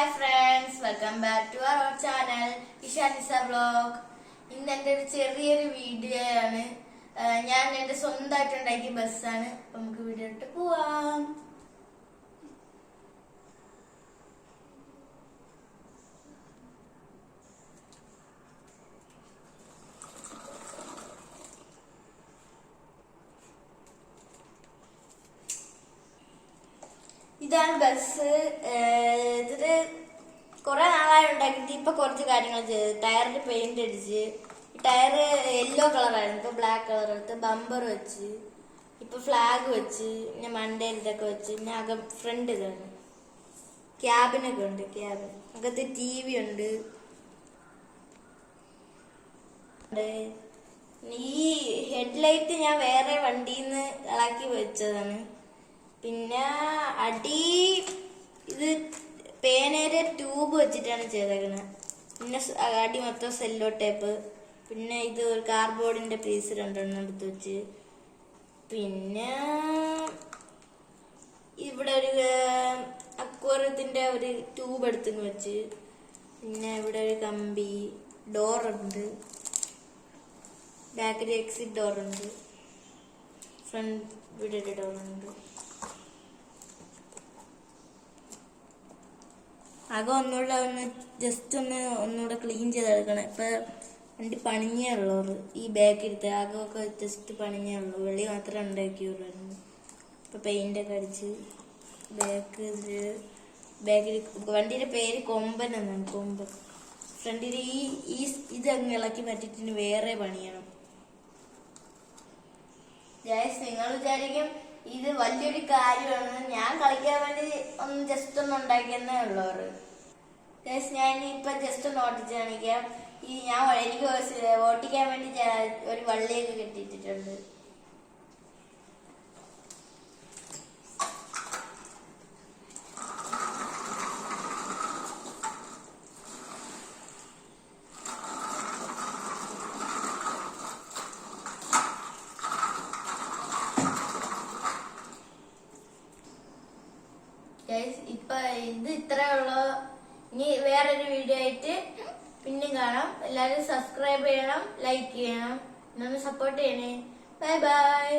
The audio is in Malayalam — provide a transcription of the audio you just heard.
Hi friends, welcome back to our channel Ishanisa Vlog. ഇന്ന് എൻ്റെ ഒരു ചെറിയൊരു വീഡിയോ ആണ്. ഞാൻ എൻ്റെ സ്വന്തമായിട്ട് ഉണ്ടാക്കിയ ബസ്സാണ്. അപ്പൊ നമുക്ക് വീഡിയോ ഇട്ട് പോവാം. ഇതാണ് ബസ്. ഇതില് കുറെ നാളായി ഉണ്ടാക്കിയിട്ട് ഇപ്പൊ കുറച്ച് കാര്യങ്ങൾ ചെയ്ത് ടയറിൽ പെയിന്റ് അടിച്ച് ടയർ യെല്ലോ കളറായിരുന്നു, ഇപ്പൊ ബ്ലാക്ക് കളർ എടുത്ത് ബമ്പർ വെച്ച് ഇപ്പൊ ഫ്ലാഗ് വെച്ച് പിന്നെ മണ്ടയിൽ ഇതൊക്കെ വെച്ച് പിന്നെ അകം ഫ്രണ്ട് ഇതാണ് ക്യാബിനൊക്കെ ഉണ്ട്. ക്യാബിൻ അകത്ത് TV ഉണ്ട്. ഈ ഹെഡ്ലൈറ്റ് ഞാൻ വേറെ വണ്ടിന്ന് ഇളക്കി വെച്ചതാണ്. പിന്നെ അടി ഇത് പേനയുടെ ട്യൂബ് വെച്ചിട്ടാണ് ചെയ്തേക്കുന്നത്. പിന്നെ അടി മൊത്തം സെല്ലോ ടേപ്പ്. പിന്നെ ഇത് ഒരു കാർഡ്ബോർഡിന്റെ പീസ് രണ്ടെണ്ണം എടുത്ത് വെച്ച്. പിന്നെ ഇവിടെ ഒരു അക്വേറിയത്തിന്റെ ഒരു ട്യൂബ് എടുത്ത് വെച്ച്. പിന്നെ ഇവിടെ ഒരു കമ്പി ഡോറുണ്ട്. ബാക്കിൽ എക്സിറ്റ് ഡോറുണ്ട്. ഫ്രണ്ട് ഇവിടെ ഒരു ഡോറുണ്ട്. അകം ഒന്നുകൂടെ ജസ്റ്റ് ഒന്നുകൂടെ ക്ലീൻ ചെയ്തെടുക്കണം. ഇപ്പൊ വണ്ടി പണിഞ്ഞേ ഉള്ളൂ. ഈ ബാക്കിലത്തെ അകമൊക്കെ ജസ്റ്റ് പണിഞ്ഞേ ഉള്ളൂ. വെളി മാത്രമേ ഉണ്ടാക്കിയുള്ളായിരുന്നു. ഇപ്പൊ പെയിന്റ് ഒക്കെ അടിച്ച് ബാക്കിൽ വണ്ടിയുടെ പേര് കൊമ്പൻ എന്നാണ്. കൊമ്പൻ. ഫ്രണ്ടിൽ ഈ ഇതങ്ങ് ഇളക്കി മാറ്റിട്ട് വേറെ പണിയണം. നിങ്ങൾ വിചാരിക്കും ഇത് വലിയൊരു കാര്യമാണ്, ഞാൻ കളിക്കാൻ വേണ്ടി ഒന്ന് ജസ്റ്റ് ഒന്ന് ഉണ്ടാക്കിയെന്നേ ഉള്ളവർ. ഞാൻ ഇപ്പൊ ജസ്റ്റ് ഒന്ന് ഓട്ടിച്ച് കാണിക്കാം. എനിക്ക് ഓട്ടിക്കാൻ വേണ്ടി ഒരു വള്ളിയൊക്കെ കെട്ടിയിട്ടിട്ടുണ്ട്. ഇപ്പൊ ഇത് ഇത്രേ ഉള്ളൂ. ഇനി വേറൊരു വീഡിയോ ആയിട്ട് പിന്നെയും കാണാം. എല്ലാവരും സബ്സ്ക്രൈബ് ചെയ്യണം, ലൈക്ക് ചെയ്യണം, എന്നൊന്ന് സപ്പോർട്ട് ചെയ്യണേ. Bye bye.